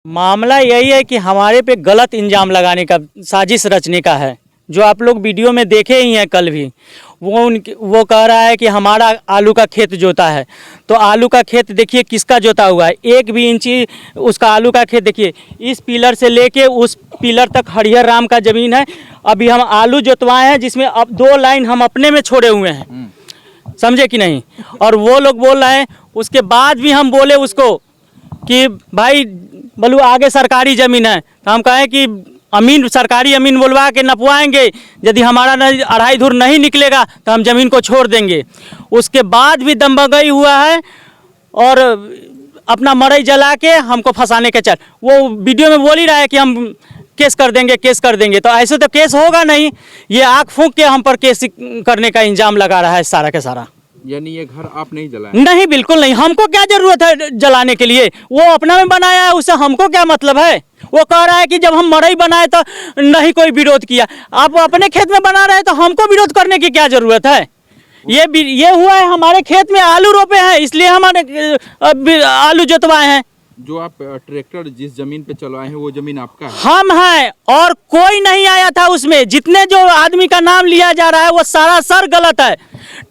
मामला यही है कि हमारे पे गलत इल्ज़ाम लगाने का, साजिश रचने का है। जो आप लोग वीडियो में देखे ही हैं कल भी, वो कह रहा है कि हमारा आलू का खेत जोता है। तो आलू का खेत देखिए किसका जोता हुआ है, 1 भी इंची उसका आलू का खेत देखिए, इस पिलर से लेके उस पिलर तक हरिहर राम का ज़मीन है। अभी हम आलू जोतवाए हैं जिसमें अब 2 लाइन हम अपने में छोड़े हुए हैं, समझे कि नहीं। और वो लोग बोल रहे हैं, उसके बाद भी हम बोले उसको कि भाई बोलू आगे सरकारी ज़मीन है, तो हम कहें कि अमीन, सरकारी अमीन बुलवा के नपवाएंगे, यदि हमारा 2.5 धुर नहीं निकलेगा तो हम ज़मीन को छोड़ देंगे। उसके बाद भी दंबगई हुआ है और अपना मरई जला के हमको फंसाने के चल, वो वीडियो में बोल ही रहा है कि हम केस कर देंगे, केस कर देंगे। तो ऐसे तो केस होगा नहीं, ये आँख फूंक के हम पर केस करने का इल्ज़ाम लगा रहा है सारा के सारा। यानी ये घर आप नहीं जलाए? नहीं, बिल्कुल नहीं। हमको क्या जरूरत है जलाने के लिए, वो अपना में बनाया है, उससे हमको क्या मतलब है। वो कह रहा है कि जब हम मरई बनाए तो नहीं कोई विरोध किया। आप अपने खेत में बना रहे हैं तो हमको विरोध करने की क्या जरूरत है। ये हुआ है हमारे खेत में आलू रोपे हैं, इसलिए हमारे आलू जोतवाए हैं। जो आप ट्रैक्टर जिस जमीन पे चलवाए हैं वो जमीन आपका है? हम हैं, और कोई नहीं आया था उसमें। जितने जो आदमी का नाम लिया जा रहा है वो सारा सर गलत है।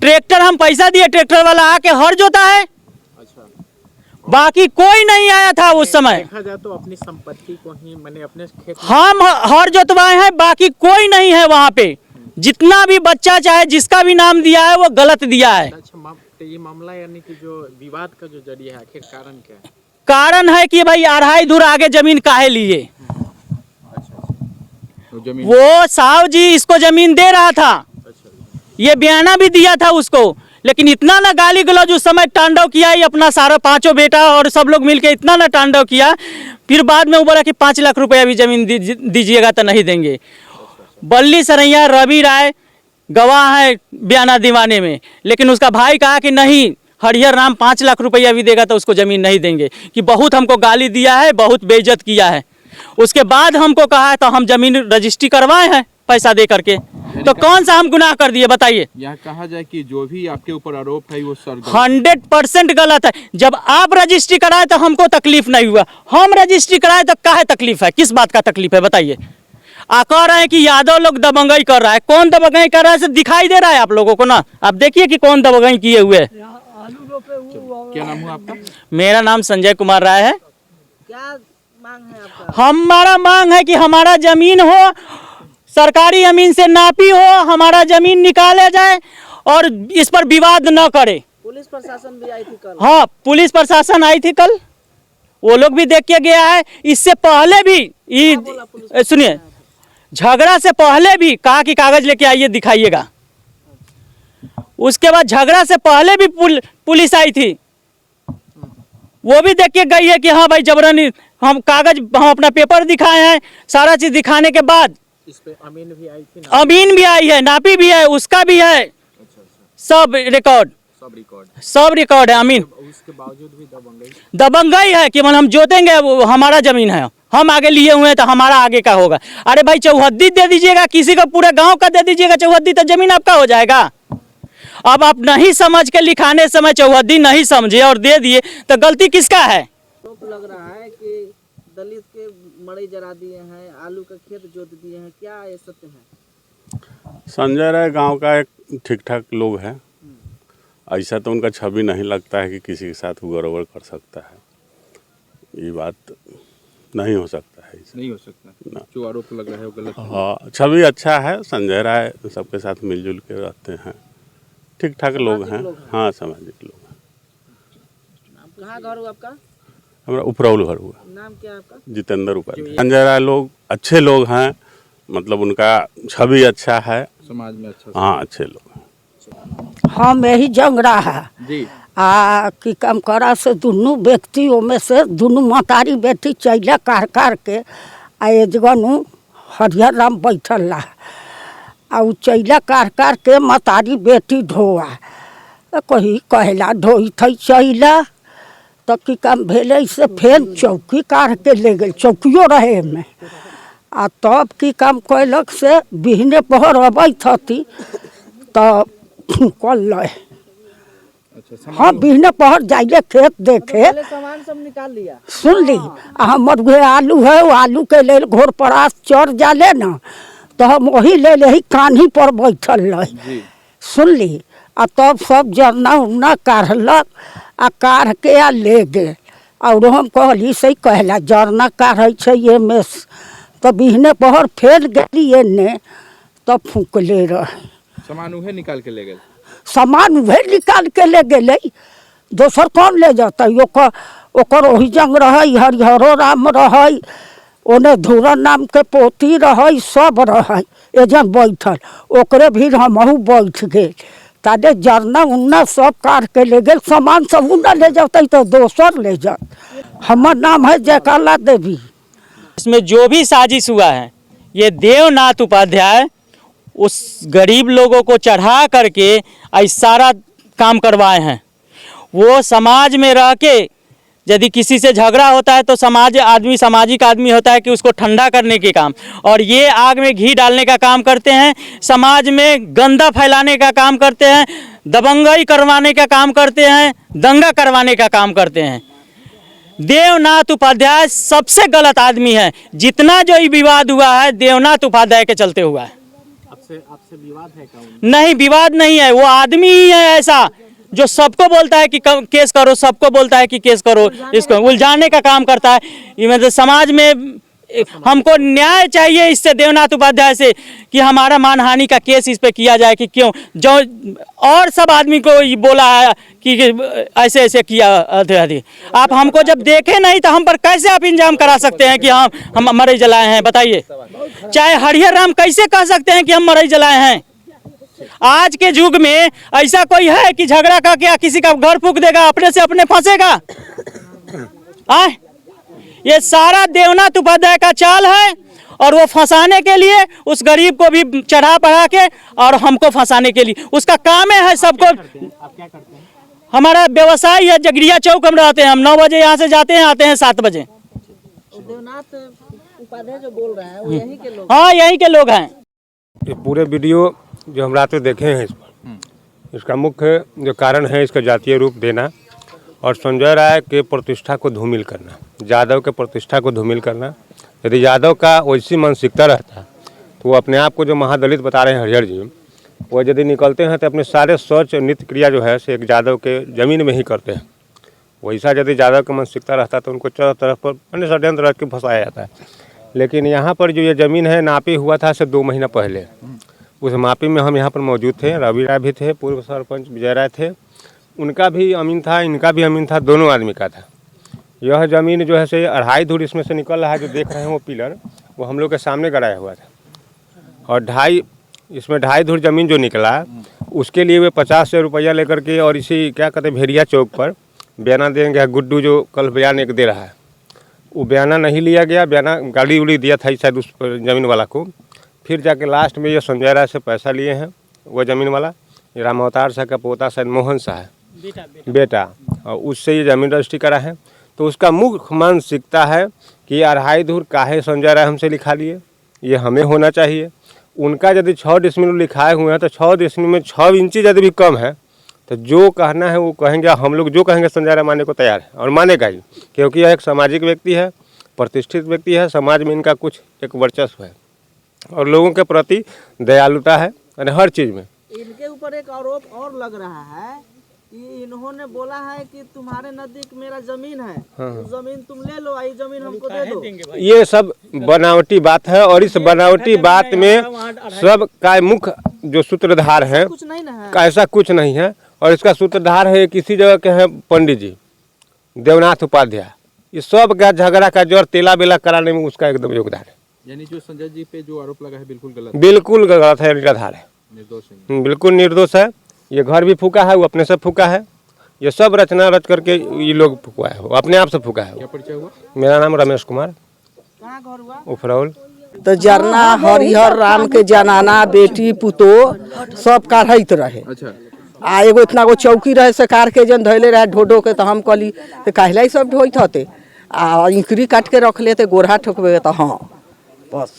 ट्रैक्टर हम पैसा दिए, ट्रैक्टर वाला आके हर जोता है। अच्छा। बाकी कोई नहीं आया था उस समय। देखा जाए तो अपनी संपत्ति को ही, मैंने अपने खेत हम हर जोतवाए हैं, बाकी कोई नहीं है वहाँ पे। जितना भी बच्चा चाहे जिसका भी नाम दिया है वो गलत दिया है। अच्छा, ये मामला यानी कि जो विवाद का जो जरिया है, आखिर कारण क्या है? कारण है कि भाई 2.5 धुर आगे जमीन काहे लिए। वो साहब जी इसको जमीन दे रहा था, ये बयाना भी दिया था उसको, लेकिन इतना ना गाली गलौज उस समय तांडव किया ही अपना सारा 5 बेटा और सब लोग मिलके इतना ना तांडव किया। फिर बाद में वो बोला कि 5 लाख रुपया भी जमीन दीजिएगा तो नहीं देंगे। बल्ली सरैया, रवि राय गवाह है बयाना दीवाने में, लेकिन उसका भाई कहा कि नहीं, हरिहर राम 5 लाख रुपया भी देगा तो उसको ज़मीन नहीं देंगे, कि बहुत हमको गाली दिया है, बहुत बेइज्जत किया है। उसके बाद हमको कहा है तो हम ज़मीन रजिस्ट्री करवाए हैं पैसा दे करके। तो कौन सा हम गुनाह कर दिए बताइए। यहाँ कहा जाए कि जो भी आपके ऊपर आरोप है वो सर 100% गलत है। जब आप रजिस्ट्री कराए तो हमको तकलीफ नहीं हुआ, हम रजिस्ट्री कराए तो काहे तकलीफ है, किस बात का तकलीफ है बताइए। कह रहे हैं कि यादव लोग दबंगई कर रहा है। कौन दबंगई कर रहा है दिखाई दे रहा है आप लोगों को ना। आप देखिए कि कौन दबंगई किए हुए है। क्या नाम हुआ आपका? मेरा नाम संजय कुमार राय है। क्या मांग है आपका? हमारा मांग है कि हमारा जमीन हो, सरकारी जमीन से नापी हो, हमारा जमीन निकाला जाए और इस पर विवाद न करे। पुलिस प्रशासन भी आई थी कल? हाँ, पुलिस प्रशासन आई थी कल, वो लोग भी देख के गया है। इससे पहले भी सुनिए, झगड़ा से पहले भी कहा कि कागज लेके आइए दिखाइएगा। उसके बाद झगड़ा से पहले भी पुलिस आई थी, वो भी देख के गई है कि हाँ भाई जबरन हम कागज, हम अपना पेपर दिखाए हैं। सारा चीज दिखाने के बाद इस पे अमीन भी आई थी ना? अमीन भी आई है, नापी भी है, उसका भी है। सब रिकॉर्ड है अमीन। उसके बावजूद भी दबंगई है कि हम जोतेंगे, वो हमारा जमीन है, हम आगे लिए हुए हैं तो हमारा आगे का होगा। अरे भाई चौहद्दी दे दीजिएगा, किसी का पूरे गांव का दे दीजिएगा चौहद्दी, तो जमीन आपका हो जाएगा। अब आप नहीं समझ के लिखाने समय चौहद्दी नहीं समझे और दे दिए तो गलती किसका है। तो लग रहा है कि दलित के मड़ई जरा दिए हैं, आलू का खेत जोत दिए हैं, क्या ये सत्य है? संजय राय गांव का एक ठीक ठाक लोग है, ऐसा तो उनका छवि नहीं लगता है कि किसी के साथ गड़बड़ कर सकता है। ये बात नहीं हो सकता है, नहीं हो सकता जो आरोप लग रहा है वो गलत है। हाँ, छवि अच्छा है, संजय राय सबके साथ मिलजुल के रहते हैं, ठीक ठाक लोग हैं। हाँ, सामाजिक लोग हैं। कहाँ घर हुआ आपका? हमारा उपरौल घर हुआ। नाम क्या है आपका? जितेंद्र उपाध्याय। संजय राय लोग अच्छे लोग हैं, मतलब उनका छवि अच्छा है, समाज में अच्छा। हाँ, अच्छे लोग हैं। हम यही जंगरा है जी। कि काम करा से दोनों व्यक्तियों में से दोनों मतारी बेटी चैला कार के एजगनु हरिहर राम बैठल ला आ चैला कार के मतारी बेटी ढोआ कही कहला ढोई थी चैला तो की काम भेले से फेन चौकी कार के ले गए, चौकियो रहे में आ तब की काम कैलक से बिहने पहर अबै थी तो कल अच्छा हाँ बिहने पहर जाइए खेत देखे। पहले सामान सब निकाल लिया। सुन ली हमर उहे आलू है, वो आलू के लेल घोर परास चढ़ जाले ना, तो हम वही ले ही कान्ही पर बैठल रही। जी सुन ली आ तब सब जरना उरना काढ़लक आ काढ़ के आ ले गेल। और हम कहली से कहला जरना काढ़ै छै ये में, तो बिहने पहर फेर गेली एने तब फूकले रहे। सामान उहे निकाल के ले गए। सामान उहे निकाल के ले गेले, दोसर कौन ले जाता। ओकर ओही जंग रहे, हरिहरो राम रहे, ओने धूरन नाम के पोती रहे, सब रहे एजन बैठल। ओकरे भी हमहू बैठ गेल, ताले जरना उन्ना सब काट के ले गेल। सामान सब उन्ना ले जाते तो दोसर ले जात। हमर नाम है जयकाला देवी। इसमें जो भी साजिश हुआ है, ये देवनाथ उपाध्याय उस गरीब लोगों को चढ़ा करके ऐसा सारा काम करवाए हैं। वो समाज में रह के यदि किसी से झगड़ा होता है तो सामाजिक आदमी होता है कि उसको ठंडा करने के काम, और ये आग में घी डालने का काम करते हैं, समाज में गंदा फैलाने का काम करते हैं, दबंगई करवाने का काम करते हैं, दंगा करवाने का काम करते हैं। देवनाथ उपाध्याय सबसे गलत आदमी है। जितना जो ये विवाद हुआ है देवनाथ उपाध्याय के चलते हुआ है। आपसे विवाद है क्या? नहीं, विवाद नहीं है, वो आदमी ही है ऐसा जो सबको बोलता है कि केस करो, सबको बोलता है कि केस करो, इसको उलझाने का काम करता है। ये मतलब समाज में हमको न्याय चाहिए इससे, देवनाथ उपाध्याय से, कि हमारा मानहानि का केस इस पे किया जाए कि क्यों जो और सब आदमी को ये बोला है कि ऐसे ऐसे किया अधिक। आप हमको जब देखे नहीं तो हम पर कैसे आप इंजाम करा सकते हैं कि हम मरई जलाए हैं? बताइए। चाहे हरिहर राम कैसे कह सकते हैं कि हम मरई जलाए हैं? आज के युग में ऐसा कोई है कि झगड़ा का क्या किसी का घर फूंक देगा, अपने से अपने फंसेगा? ये सारा देवनाथ उपाध्याय का चाल है, और वो फंसाने के लिए उस गरीब को भी चढ़ा पढ़ा के और हमको फंसाने के लिए उसका काम है सबको। आप क्या करते हैं? हमारा व्यवसाय है, जगरिया चौक हम रहते हैं। हम 9 बजे यहाँ से जाते हैं, आते हैं 7 बजे। देवनाथ उपाध्याय जो बोल रहे हैं वो यहीं के लोग? हाँ, यहीं के लोग हैं। ये पूरे वीडियो जो हम रात में देखे हैं, इस पर इसका मुख्य जो कारण है इसका जातीय रूप देना और संजय राय के प्रतिष्ठा को धूमिल करना, यादव के प्रतिष्ठा को धूमिल करना। यदि यादव का वैसी मानसिकता रहता तो वो अपने आप को जो महादलित बता रहे हैं हरिहर जी, वो यदि निकलते हैं तो अपने सारे सोच और नित्य क्रिया जो है से एक यादव के ज़मीन में ही करते हैं। वैसा यदि यादव का मानसिकता रहता तो उनको चारों तरफ पर अन्य षड्यंत्र रख के फंसाया जाता है। लेकिन यहाँ पर जो ये ज़मीन है नापी हुआ था से 2 महीना पहले, उस मापी में हम यहाँ पर मौजूद थे। रवि राय भी थे, पूर्व सरपंच विजय राय थे, उनका भी अमीन था, इनका भी अमीन था, दोनों आदमी का था। यह ज़मीन जो है से 2.5 धूर इसमें से निकल रहा है, जो देख रहे हैं वो पिलर, वो हम लोग के सामने गड़ाया हुआ था। और 2.5 धूर ज़मीन जो निकला उसके लिए वे 50,000 रुपया लेकर के, और इसी क्या कहते हैं भेड़िया चौक पर बयाना देंगे। गुड्डू जो कल बयान एक दे रहा है, वो बयाना नहीं लिया गया, बयाना गाड़ी उड़ी दिया था शायद उस ज़मीन वाला को। फिर जाके लास्ट में ये संजय राय से पैसा लिए हैं वो ज़मीन वाला, ये राम अवतार शाह का पोता शायद मोहन शाह है बेटा, और उससे ये ज़मीन रजिस्ट्री करा है। तो उसका मुख्य मानसिकता है कि 2.5 धूर काहे संजय राय हमसे लिखा लिए, ये हमें होना चाहिए। उनका यदि 6 डिसमिल लिखाए हुए हैं तो 6 डिसमिल में 6 इंची यदि भी कम है तो जो कहना है वो कहेंगे। हम लोग जो कहेंगे संजय राय मानने को तैयार है, और मानेगा ही, क्योंकि यह एक सामाजिक व्यक्ति है, प्रतिष्ठित व्यक्ति है, समाज में इनका कुछ एक वर्चस्व है और लोगों के प्रति दयालुता है और हर चीज़ में। इनके ऊपर एक आरोप और लग रहा है कि इन्होंने बोला है कि तुम्हारे नजदीक मेरा जमीन है, उस जमीन तुम ले लो, ये जमीन हमको दे दो। ये सब बनावटी बात है, और इस बनावटी बात में सब का मुख्य जो सूत्रधार है, कुछ नहीं ना है, ऐसा कुछ नहीं है। और इसका सूत्रधार है किसी जगह के हैं पंडित जी देवनाथ उपाध्याय। ये सब का झगड़ा का जड़ तेला बेला कराने में उसका एकदम योगदान है। यानी जो संजय जी पे जो आरोप लगा है बिल्कुल गलत है, निराधार है, निर्दोष है, बिल्कुल निर्दोष है। ये घर भी फूका है, वो अपने से फूका है, ये सब रचना रच करके ये लोग फूका है, वो अपने आप से फूका है। क्या परिचय हुआ? मेरा नाम रमेश कुमार, कहाँ घर हुआ? उफरौल। तो जरना हरिहर राम के जनाना बेटी पुतो सब काढ़त रहे। अच्छा, आ एगो इतना गो चौकी रहे से कार के जन धैले रहे ढोडो के, तो हम कहली तो कहला ही सब ढोइत हते, आ इंकरी काट के रख लेते गोरहा ठोकबे तो हाँ बस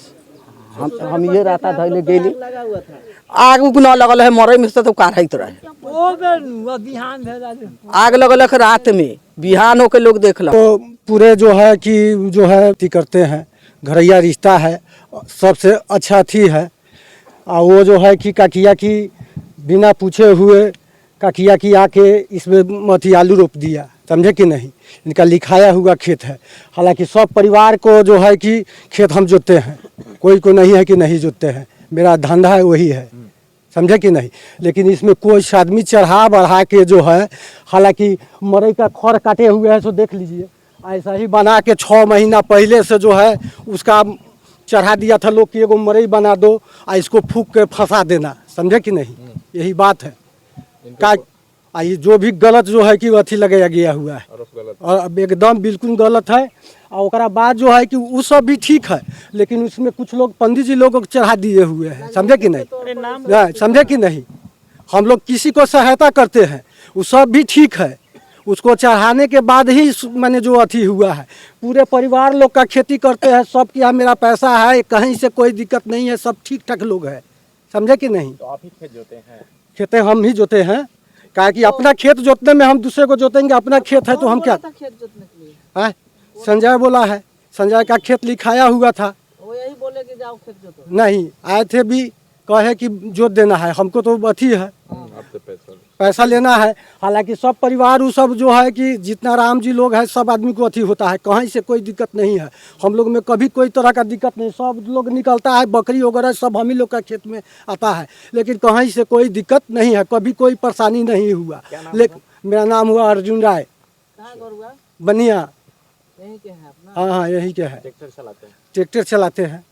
हम ये रहता धैले गेली लगा हुआ था। आग उग न लगल है मरई में से तो कारहत रहे आग लगल है रात में बिहान होके लोग देखल तो पूरे जो है कि जो है अथी करते हैं घरैया रिश्ता है सबसे अच्छा थी है। और वो जो है कि काकिया की बिना पूछे हुए काकिया की आके इसमें अथी आलू रोप दिया, समझे कि नहीं। इनका लिखाया हुआ खेत है, हालांकि सब परिवार को जो है कि खेत हम जोतते हैं, कोई को नहीं है कि नहीं जोतते हैं, मेरा धंधा है वही है, समझे कि नहीं। लेकिन इसमें कोई आदमी चढ़ा बढ़ा के जो है, हालांकि मरई का खड़ काटे हुए है सो देख लीजिए, ऐसा ही बना के 6 महीना पहले से जो है उसका चढ़ा दिया था लोग कि एगो मरई बना दो और इसको फूक के फंसा देना, समझे कि नहीं। यही बात है का ये जो भी गलत जो है कि अथी लगाया गया हुआ है और अब एकदम बिल्कुल गलत है। और ओकरा बाद जो है कि वो सब भी ठीक है, लेकिन उसमें कुछ लोग पंडित जी लोग चढ़ा दिए हुए हैं, समझे कि नहीं, समझे कि नहीं। हम लोग किसी को सहायता करते हैं वो सब भी ठीक है, उसको चढ़ाने के बाद ही मैंने जो अथी हुआ है। पूरे परिवार लोग का खेती करते हैं, सब के यहाँ मेरा पैसा है, कहीं से कोई दिक्कत नहीं है, सब ठीक ठाक लोग हैं, समझे कि नहीं। तो आप ही खेत जोते हैं? खेते हम ही जोते हैं, कहा कि अपना खेत जोतने में हम दूसरे को जोतेंगे, अपना खेत है तो हम क्या। खेत जोतने के लिए है संजय बोला है, संजय का खेत लिखाया हुआ था, वो यही बोले कि जाओ खेत जोतो। नहीं आए थे भी कहे कि जोत देना है, हमको तो अथी है पैसा लेना है। हालांकि सब परिवार वो सब जो है कि जितना राम जी लोग हैं सब आदमी को अथी होता है, कहीं से कोई दिक्कत नहीं है। हम लोग में कभी कोई तरह का दिक्कत नहीं, सब लोग निकलता है, बकरी वगैरह सब हम ही लोग का खेत में आता है, लेकिन कहीं से कोई दिक्कत नहीं है, कभी कोई परेशानी नहीं हुआ। लेकिन मेरा नाम हुआ अर्जुन राय, कहाँ घर हुआ? बनिया। यहीं के हैं अपना? हाँ यही के है, ट्रैक्टर चलाते हैं? ट्रैक्टर चलाते हैं।